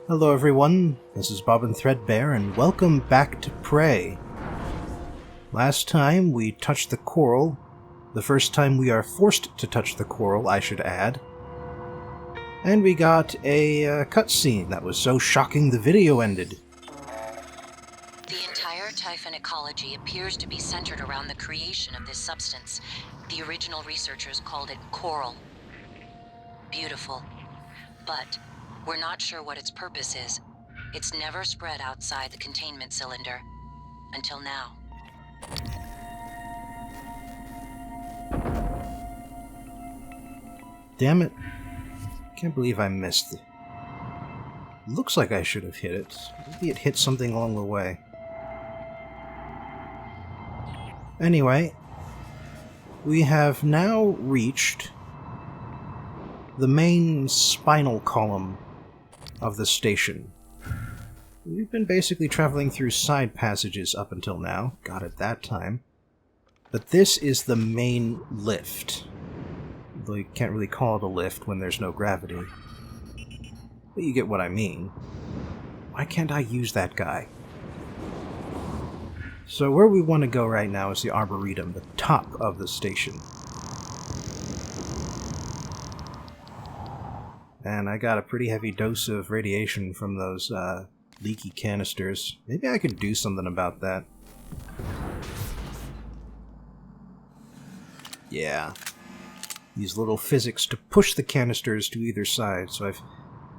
Hello everyone, this is Bob and Threadbare, and welcome back to Prey. Last time we touched the coral, the first time we are forced to touch the coral, I should add, and we got a cutscene that was so shocking the video ended. The entire Typhon ecology appears to be centered around the creation of this substance. The original researchers called it coral. Beautiful. But we're not sure what its purpose is. It's never spread outside the containment cylinder. Until now. Damn it. Can't believe I missed it. Looks like I should have hit it. Maybe it hit something along the way. Anyway, we have now reached the main spinal column of the station. We've been basically traveling through side passages up until now. Got it that time. But this is the main lift. Though you can't really call it a lift when there's no gravity. But you get what I mean. Why can't I use that guy? So where we want to go right now is the Arboretum, the top of the station. And I got a pretty heavy dose of radiation from those leaky canisters. Maybe I could do something about that. Yeah. Use little physics to push the canisters to either side, so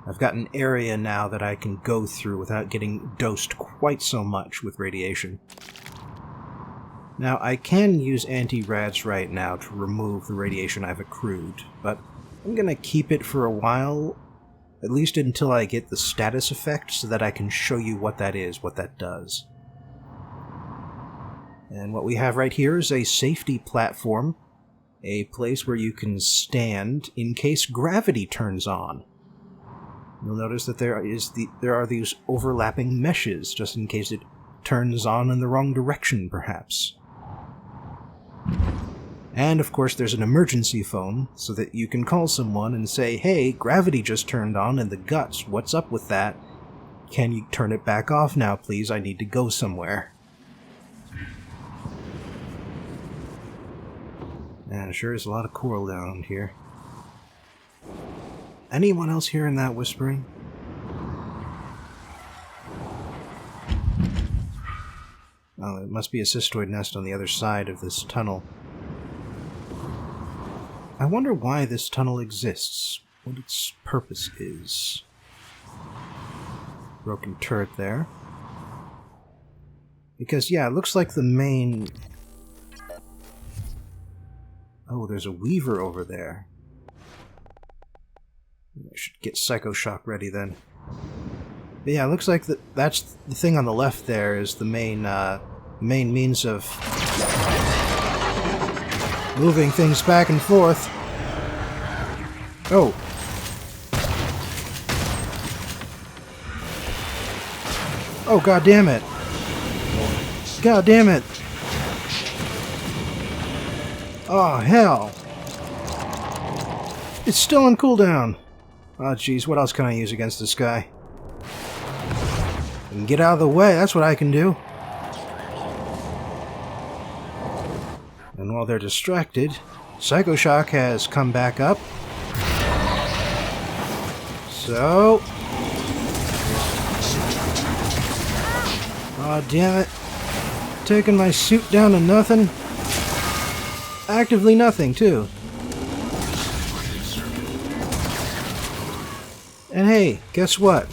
I've got an area now that I can go through without getting dosed quite so much with radiation. Now, I can use anti-rads right now to remove the radiation I've accrued, but I'm gonna keep it for a while, at least until I get the status effect, so that I can show you what that is, what that does. And what we have right here is a safety platform, a place where you can stand in case gravity turns on. You'll notice that there are these overlapping meshes, just in case it turns on in the wrong direction, perhaps. And, of course, there's an emergency phone, so that you can call someone and say, hey, gravity just turned on in the guts. What's up with that? Can you turn it back off now, please? I need to go somewhere. Man, sure is a lot of coral down here. Anyone else hearing that whispering? Oh, it must be a cystoid nest on the other side of this tunnel. I wonder why this tunnel exists, what its purpose is. Broken turret there. Because, yeah, it looks like the main... Oh, there's a weaver over there. I should get Psycho Shock ready then. But yeah, it looks like that's the thing on the left there is the main means of moving things back and forth. Oh. Oh, god damn it. God damn it. Oh, hell. It's still on cooldown. Oh, jeez, what else can I use against this guy? And get out of the way, that's what I can do. And while they're distracted, Psycho Shock has come back up. So... Aw, damn it. Taking my suit down to nothing. Actively nothing, too. And hey, guess what?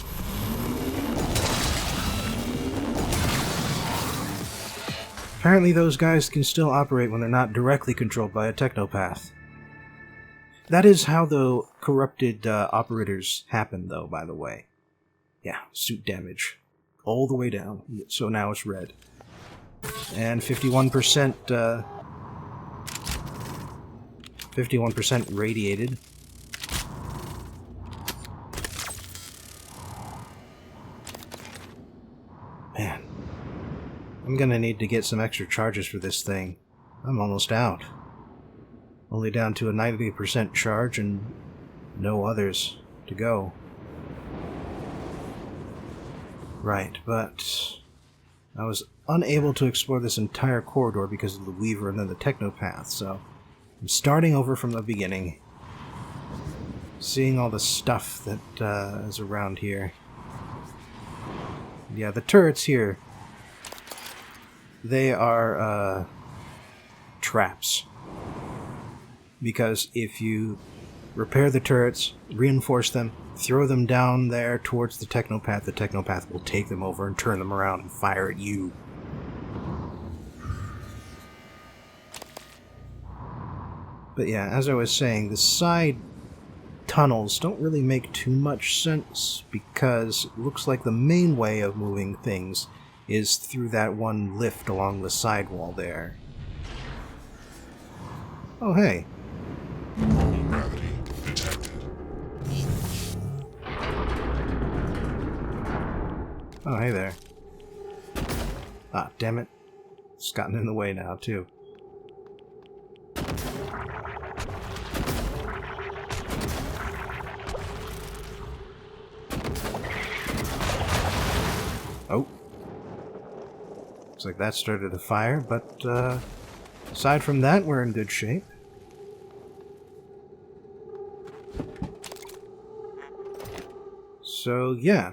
Apparently those guys can still operate when they're not directly controlled by a technopath. That is how the corrupted operators happen, though, by the way. Yeah, suit damage. All the way down. So now it's red. And 51%, 51% radiated. Man. I'm gonna need to get some extra charges for this thing. I'm almost out. Only down to a 90% charge and no others to go. Right, but I was unable to explore this entire corridor because of the Weaver and then the Technopath, so I'm starting over from the beginning, seeing all the stuff that is around here. Yeah, the turrets here, they are traps. Because if you repair the turrets, reinforce them, throw them down there towards the Technopath will take them over and turn them around and fire at you. But yeah, as I was saying, the side tunnels don't really make too much sense because it looks like the main way of moving things is through that one lift along the sidewall there. Oh, hey. Microgravity detected. Oh, hey there. Ah, damn it. It's gotten in the way now, too. Oh. Looks like that started a fire, but aside from that, we're in good shape. So, yeah.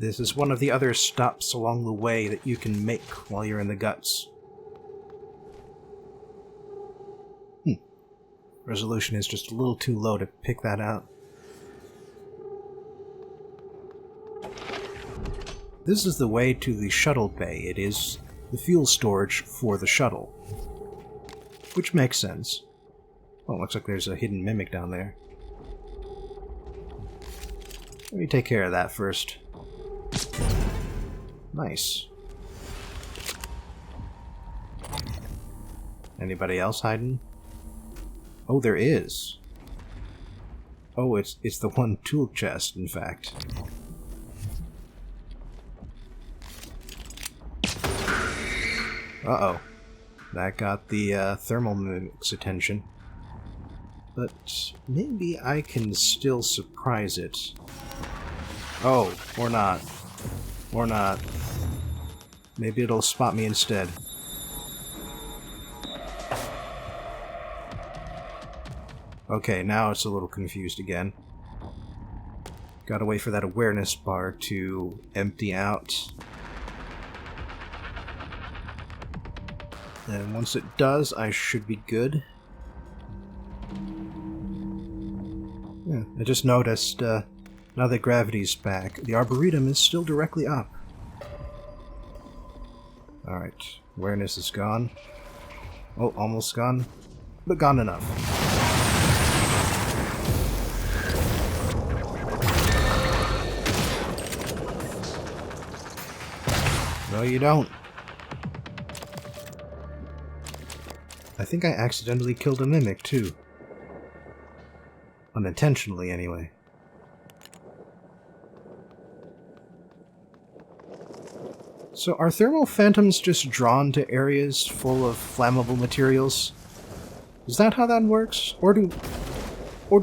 This is one of the other stops along the way that you can make while you're in the guts. Resolution is just a little too low to pick that out. This is the way to the Shuttle Bay. It is the fuel storage for the shuttle. Which makes sense. Oh, looks like there's a hidden mimic down there. Let me take care of that first. Nice. Anybody else hiding? Oh, there is. Oh, it's the one tool chest, in fact. Uh-oh. That got the thermal mimic's attention. But maybe I can still surprise it. Oh, or not. Or not. Maybe it'll spot me instead. Okay, now it's a little confused again. Gotta wait for that awareness bar to empty out. And once it does, I should be good. Yeah, I just noticed, now that gravity's back, the Arboretum is still directly up. Alright, awareness is gone. Oh, almost gone, but gone enough. No, you don't. I think I accidentally killed a mimic, too. Unintentionally, anyway. So are thermal phantoms just drawn to areas full of flammable materials? Is that how that works? Or do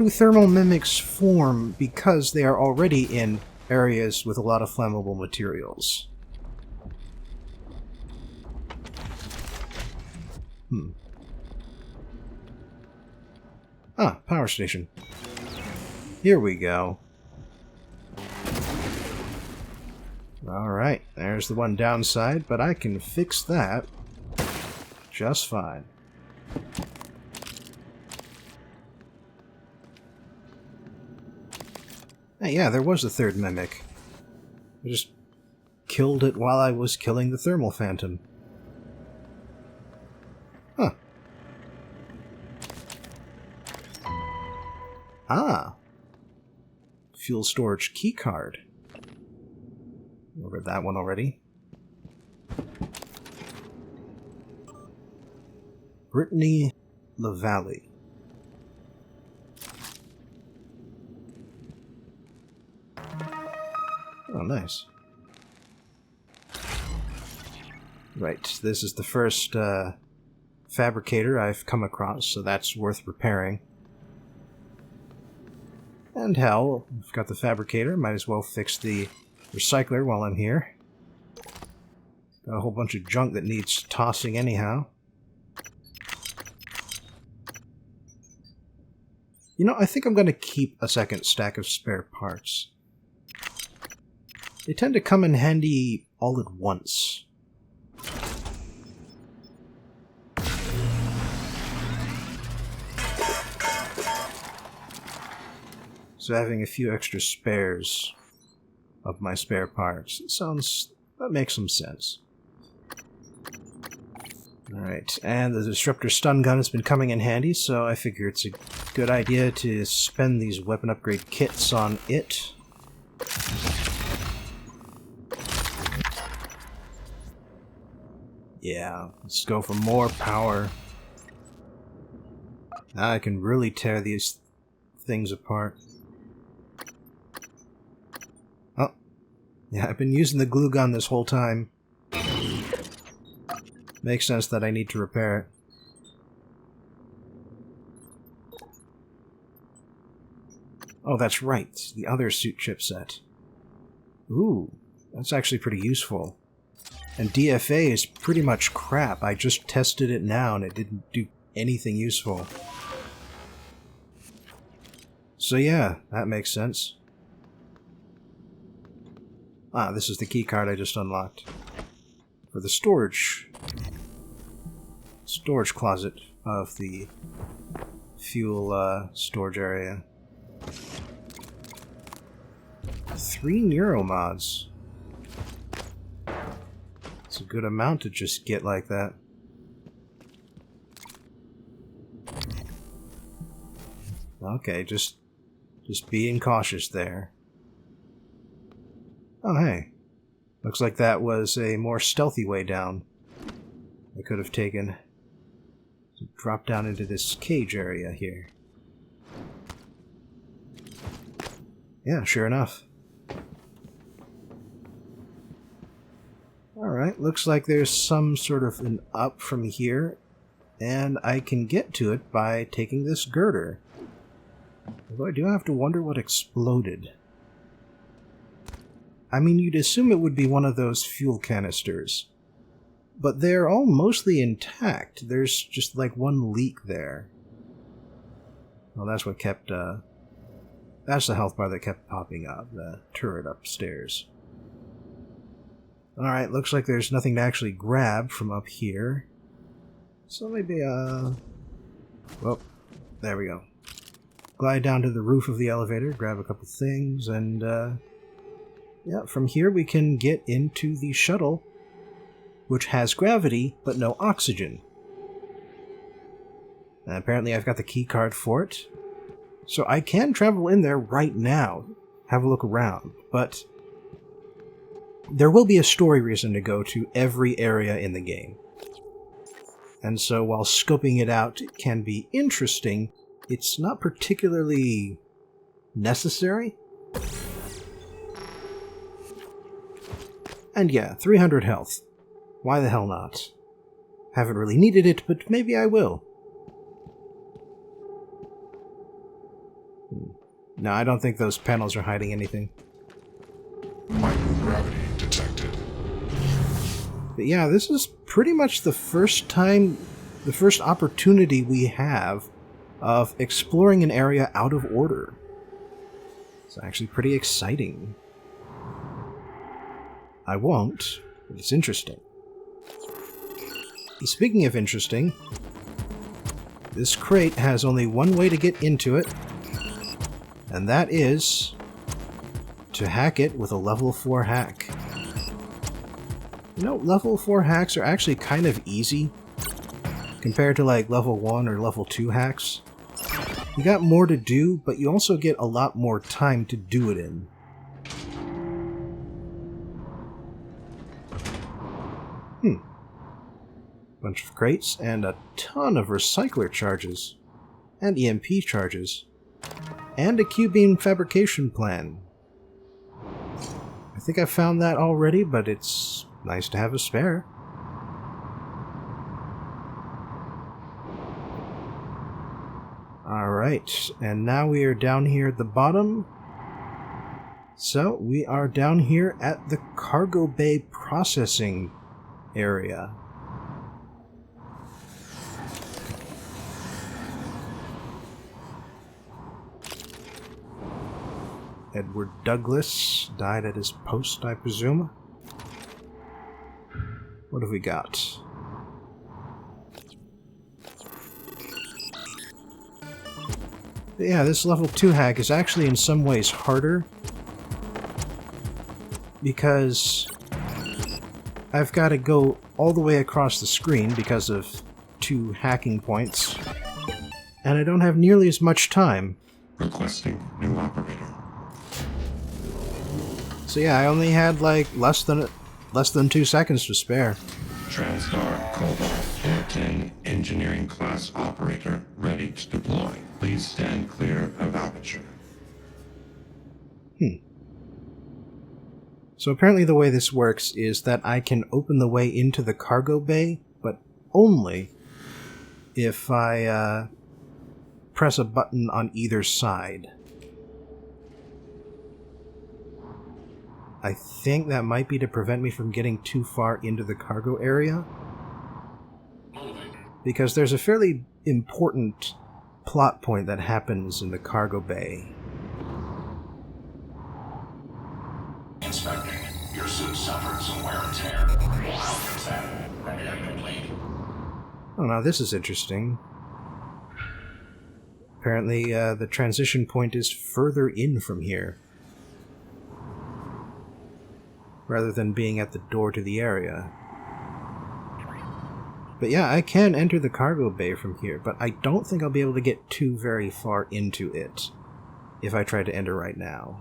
thermal mimics form because they are already in areas with a lot of flammable materials? Ah, power station. Here we go. Alright, there's the one downside, but I can fix that just fine. Hey, yeah, there was a third mimic. I just killed it while I was killing the thermal phantom. Huh. Ah. Fuel storage keycard. I read that one already. Brittany LaValle. Oh, nice. Right, this is the first fabricator I've come across, so that's worth repairing. And hell, I've got the fabricator, might as well fix the recycler while I'm here. Got a whole bunch of junk that needs tossing anyhow. You know, I think I'm going to keep a second stack of spare parts. They tend to come in handy all at once. So having a few extra spares of my spare parts, that makes some sense. Alright, and the disruptor stun gun has been coming in handy, so I figure it's a good idea to spend these weapon upgrade kits on it. Yeah, let's go for more power. Now I can really tear these things apart. Oh, yeah, I've been using the glue gun this whole time. Makes sense that I need to repair it. Oh, that's right, the other suit chipset. Ooh, that's actually pretty useful. And DFA is pretty much crap. I just tested it now and it didn't do anything useful. So yeah, that makes sense. Ah, this is the keycard I just unlocked. For the storage closet of the fuel storage area. 3 neuromods. It's a good amount to just get like that. Okay, just being cautious there. Oh hey. Looks like that was a more stealthy way down. I could have taken. Drop down into this cage area here. Yeah, sure enough. Alright, looks like there's some sort of an up from here, and I can get to it by taking this girder. Although I do have to wonder what exploded. I mean, you'd assume it would be one of those fuel canisters. But they're all mostly intact. There's just like one leak there. Well, that's what kept, that's the health bar that kept popping up, the turret upstairs. Alright, looks like there's nothing to actually grab from up here. So maybe, well, there we go. Glide down to the roof of the elevator, grab a couple things, and, yeah, from here we can get into the shuttle, which has gravity, but no oxygen. And apparently I've got the key card for it. So I can travel in there right now, have a look around, but there will be a story reason to go to every area in the game. And so while scoping it out can be interesting, it's not particularly necessary. And yeah, 300 health. Why the hell not? Haven't really needed it, but maybe I will. No, I don't think those panels are hiding anything. Microgravity detected. But yeah, this is pretty much the first opportunity we have of exploring an area out of order. It's actually pretty exciting. I won't, but it's interesting. Speaking of interesting, this crate has only one way to get into it, and that is to hack it with a level 4 hack. You know, level 4 hacks are actually kind of easy compared to like level 1 or level 2 hacks. You got more to do, but you also get a lot more time to do it in. Bunch of crates and a ton of recycler charges and EMP charges and a Q-beam fabrication plan. I think I found that already, but it's nice to have a spare. Alright, and now we are down here at the bottom. So, we are down here at the cargo bay processing area. Edward Douglas died at his post, I presume. What have we got? Yeah, this level 2 hack is actually in some ways harder because I've got to go all the way across the screen because of 2 hacking points, and I don't have nearly as much time. Requesting new operator. So yeah, I only had like less than 2 seconds to spare. TranStar Cobalt 410 Engineering Class Operator ready to deploy. Please stand clear of aperture. So apparently the way this works is that I can open the way into the cargo bay, but only if I press a button on either side. I think that might be to prevent me from getting too far into the cargo area, because there's a fairly important plot point that happens in the cargo bay. Inspecting. Your suit suffered some wear and tear. I'll fix that. Ready to complete. Oh, now this is interesting. Apparently, the transition point is further in from here, rather than being at the door to the area. But yeah, I can enter the cargo bay from here, but I don't think I'll be able to get too very far into it if I try to enter right now.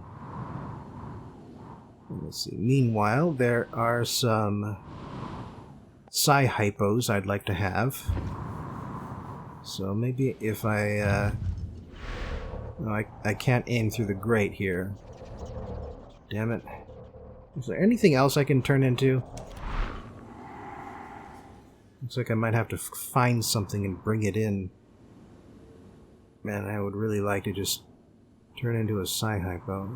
Let's see. Meanwhile, there are some psi-hypos I'd like to have. So maybe if I... no, I can't aim through the grate here. Damn it. Is there anything else I can turn into? Looks like I might have to find something and bring it in. Man, I would really like to just turn into a psi-hypo.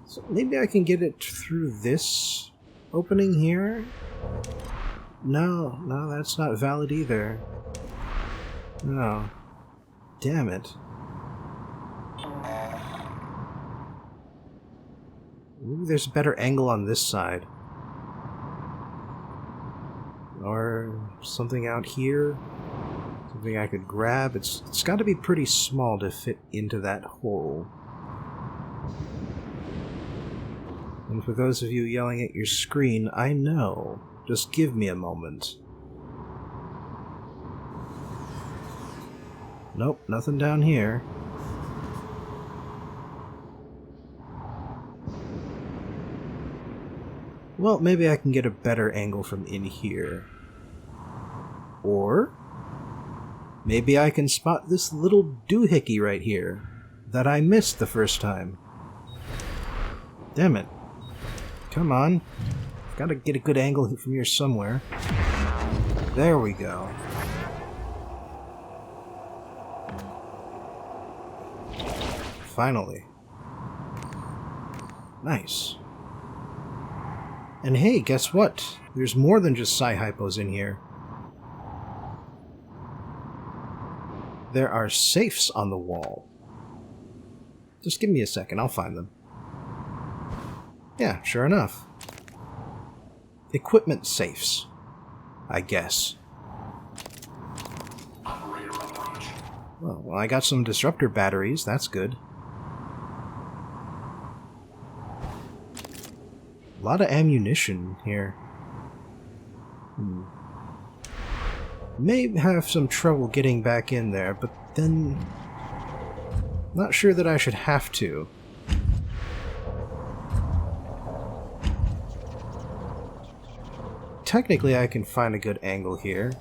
So maybe I can get it through this opening here? No, that's not valid either. No. Damn it. Maybe there's a better angle on this side. Or something out here. Something I could grab. It's got to be pretty small to fit into that hole. And for those of you yelling at your screen, I know. Just give me a moment. Nope, nothing down here. Well, maybe I can get a better angle from in here. Or maybe I can spot this little doohickey right here that I missed the first time. Damn it. Come on. Gotta get a good angle from here somewhere. There we go. Finally. Nice. And hey, guess what? There's more than just psi-hypos in here. There are safes on the wall. Just give me a second, I'll find them. Yeah, sure enough. Equipment safes, I guess. Operator approach. Well, I got some disruptor batteries, that's good. A lot of ammunition here. May have some trouble getting back in there, but then... not sure that I should have to. Technically I can find a good angle here,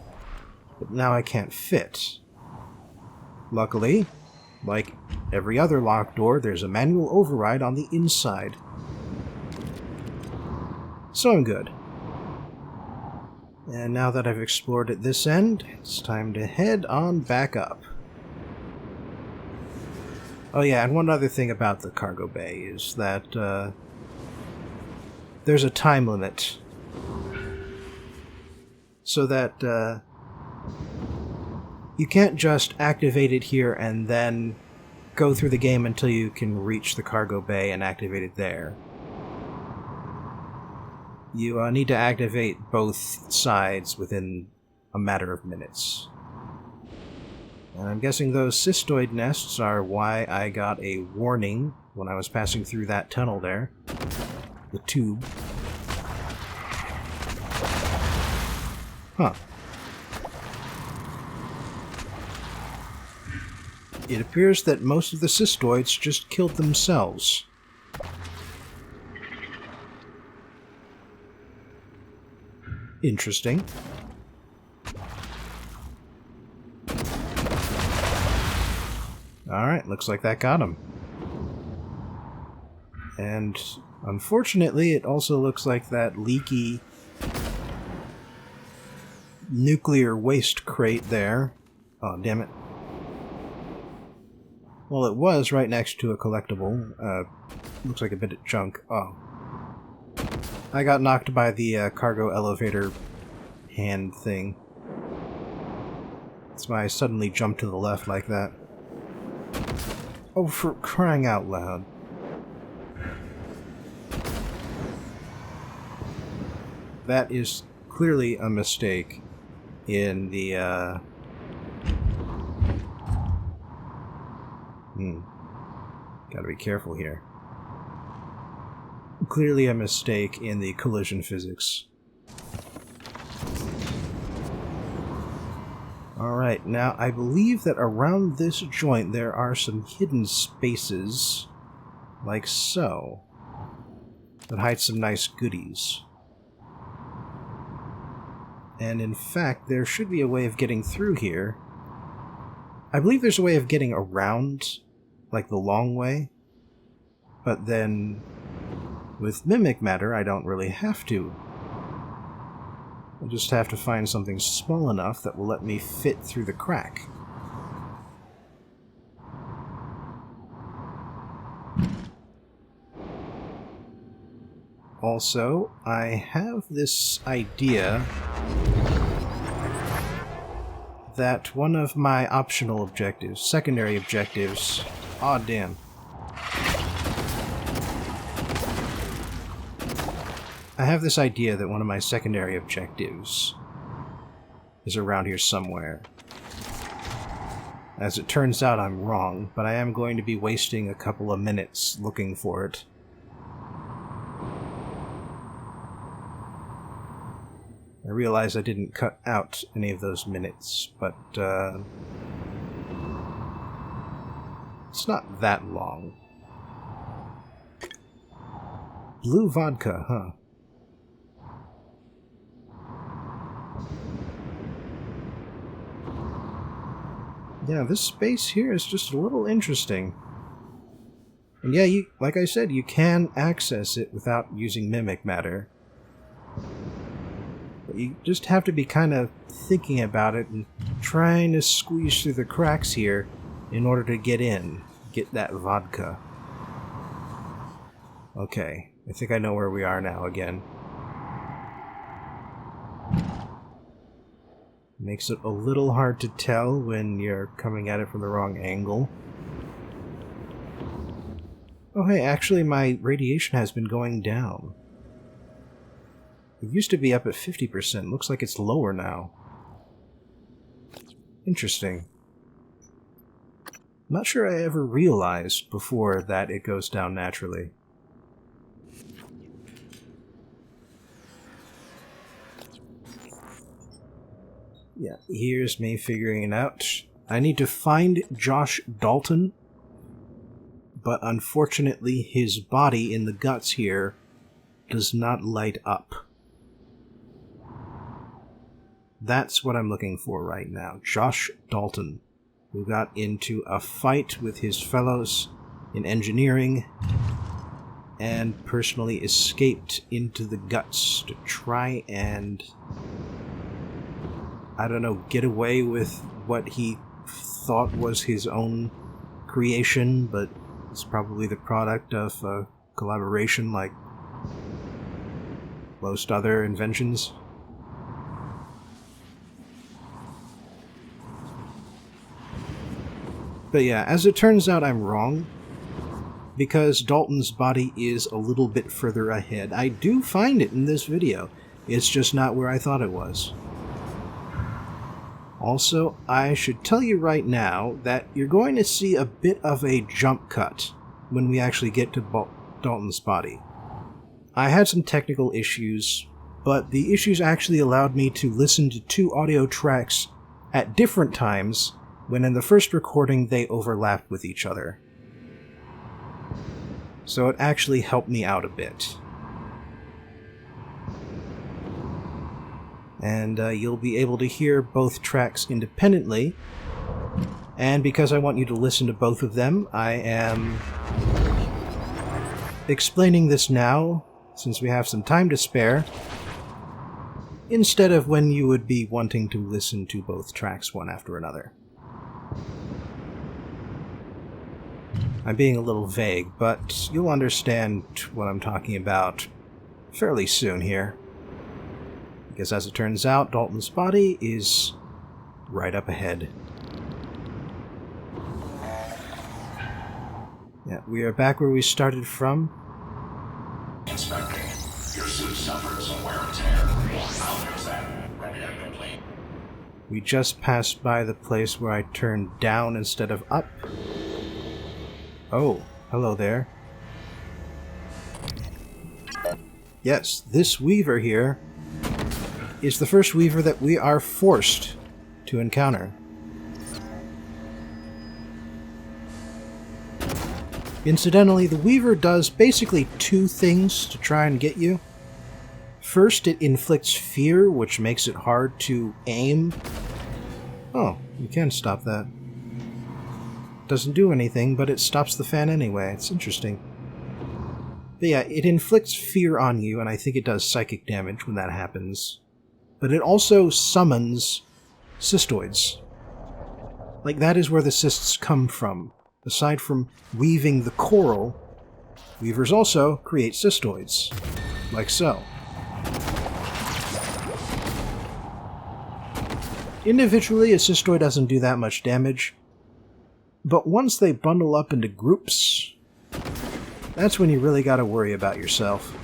but now I can't fit. Luckily, like every other locked door, there's a manual override on the inside. So I'm good. And now that I've explored at this end, it's time to head on back up. Oh yeah, and one other thing about the cargo bay is that there's a time limit. So that you can't just activate it here and then go through the game until you can reach the cargo bay and activate it there. You need to activate both sides within a matter of minutes. And I'm guessing those cystoid nests are why I got a warning when I was passing through that tunnel there. The tube. Huh. It appears that most of the cystoids just killed themselves. Interesting. Alright, looks like that got him. And unfortunately, it also looks like that leaky nuclear waste crate there. Oh, damn it. Well, it was right next to a collectible. Looks like a bit of junk. Oh. I got knocked by the cargo elevator hand thing. That's why I suddenly jumped to the left like that. Oh, for crying out loud. That is clearly a mistake in the, Gotta be careful here. Clearly a mistake in the collision physics. Alright, now I believe that around this joint there are some hidden spaces, like so, that hide some nice goodies. And in fact, there should be a way of getting through here. I believe there's a way of getting around, like the long way, but then with mimic matter I don't really have to. I just have to find something small enough that will let me fit through the crack. Also, I have this idea that one of my optional objectives, secondary objectives... Aw, damn. I have this idea that one of my secondary objectives is around here somewhere. As it turns out, I'm wrong, but I am going to be wasting a couple of minutes looking for it. I realize I didn't cut out any of those minutes, but it's not that long. Blue vodka, huh? Yeah, this space here is just a little interesting. And yeah, like I said, you can access it without using mimic matter. But you just have to be kind of thinking about it and trying to squeeze through the cracks here in order to get in. Get that vodka. Okay, I think I know where we are now again. Makes it a little hard to tell when you're coming at it from the wrong angle. Oh hey, actually my radiation has been going down. It used to be up at 50%. Looks like it's lower now. Interesting. Not sure I ever realized before that it goes down naturally. Yeah, here's me figuring it out. I need to find Josh Dalton, but unfortunately his body in the guts here does not light up. That's what I'm looking for right now. Josh Dalton, who got into a fight with his fellows in engineering and personally escaped into the guts to try and, I don't know, get away with what he thought was his own creation, but it's probably the product of collaboration like most other inventions. But yeah, as it turns out, I'm wrong, because Dalton's body is a little bit further ahead. I do find it in this video. It's just not where I thought it was. Also, I should tell you right now that you're going to see a bit of a jump cut when we actually get to Dalton's body. I had some technical issues, but the issues actually allowed me to listen to 2 audio tracks at different times, when in the first recording they overlapped with each other. So it actually helped me out a bit. And you'll be able to hear both tracks independently. And because I want you to listen to both of them, I am explaining this now, since we have some time to spare, instead of when you would be wanting to listen to both tracks one after another. I'm being a little vague, but you'll understand what I'm talking about fairly soon here. Because as it turns out, Dalton's body is right up ahead. Yeah, we are back where we started from. Inspecting. Your suit suffered some wear and tear. I'll fix that. Ready and complete. We just passed by the place where I turned down instead of up. Oh, hello there. Yes, this Weaver here is the first Weaver that we are forced to encounter. Incidentally, the Weaver does basically 2 things to try and get you. First, it inflicts fear, which makes it hard to aim. Oh, you can stop that. Doesn't do anything, but it stops the fan anyway. It's interesting. But yeah, it inflicts fear on you, and I think it does psychic damage when that happens. But it also summons cystoids. Like, that is where the cysts come from. Aside from weaving the coral, Weavers also create cystoids. Like so. Individually, a cystoid doesn't do that much damage. But once they bundle up into groups, that's when you really gotta worry about yourself.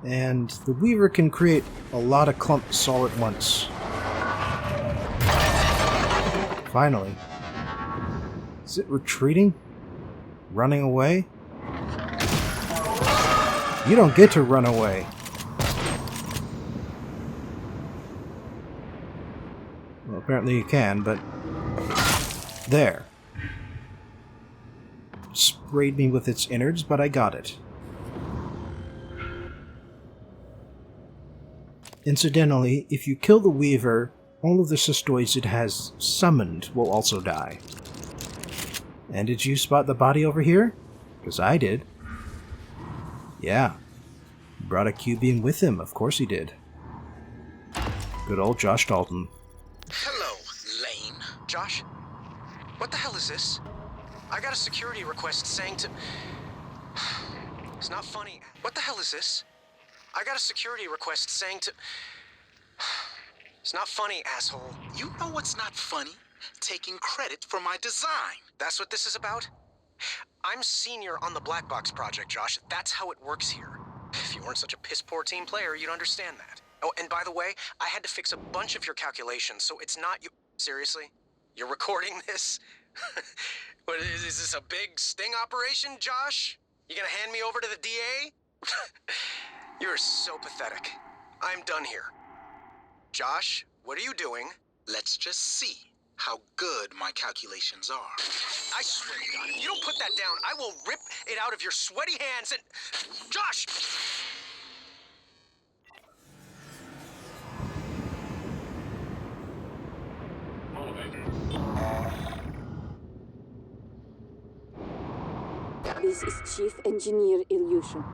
And the Weaver can create a lot of clumps all at once. Finally. Is it retreating? Running away? You don't get to run away. Well, apparently you can, but... There. Sprayed me with its innards, but I got it. Incidentally, if you kill the Weaver, all of the cystoids it has summoned will also die. And did you spot the body over here? Because I did. Yeah. He brought a Q-beam with him, of course he did. Good old Josh Dalton. Hello, Lane. Josh? What the hell is this? I got a security request saying to... It's not funny. What the hell is this? I got a security request saying to... It's not funny, asshole. You know what's not funny? Taking credit for my design. That's what this is about? I'm senior on the Black Box project, Josh. That's how it works here. If you weren't such a piss-poor team player, you'd understand that. Oh, and by the way, I had to fix a bunch of your calculations, so it's not you... Seriously? You're recording this? What, is this a big sting operation, Josh? You gonna hand me over to the DA? You're so pathetic. I'm done here. Josh, what are you doing? Let's just see how good my calculations are. I swear to God, if you don't put that down, I will rip it out of your sweaty hands and... Josh! This is Chief Engineer Ilyushin.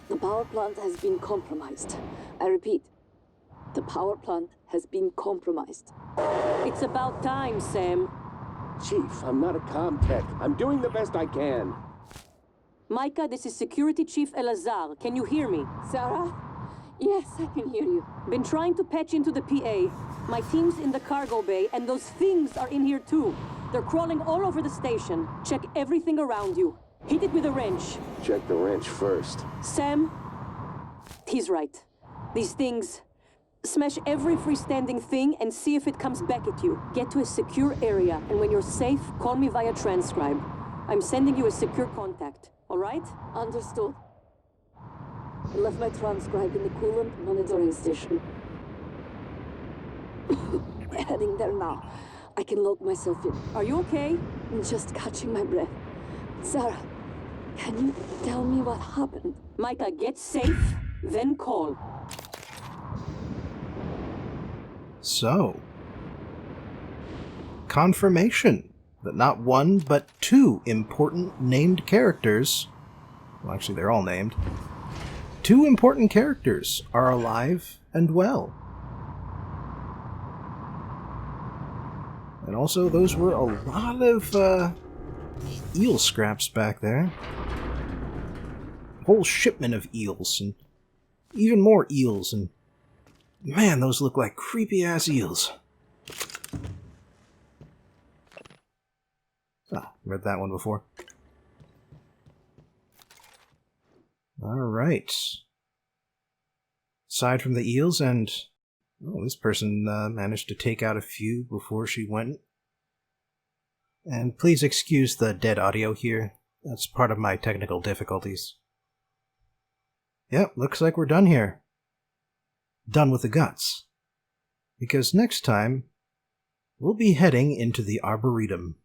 The power plant has been compromised. I repeat, The power plant has been compromised. It's about time, Sam. Chief, I'm not a comm tech. I'm doing the best I can. Micah, this is Security Chief Elazar. Can you hear me? Sarah? Yes, I can hear you. Been trying to patch into the PA. My team's in the cargo bay, and those things are in here too. They're crawling all over the station. Check everything around you. Hit it with a wrench. Check the wrench first. Sam? He's right. These things... Smash every freestanding thing and see if it comes back at you. Get to a secure area, and when you're safe, call me via transcribe. I'm sending you a secure contact, all right? Understood. I left my transcribe in the coolant monitoring station. Heading there now. I can lock myself in. Are you okay? I'm just catching my breath. Sarah, can you tell me what happened? Micah, get safe, then call. So, confirmation that not one, but two important named characters, well, actually they're all named, two important characters are alive and well. And also, those were a lot of eel scraps back there. A whole shipment of eels, and even more eels, and man, those look like creepy-ass eels. Ah, read that one before. Alright. Aside from the eels, and... oh, this person managed to take out a few before she went. And please excuse the dead audio here. That's part of my technical difficulties. Yep, looks like we're done here. Done with the guts. Because next time, we'll be heading into the Arboretum.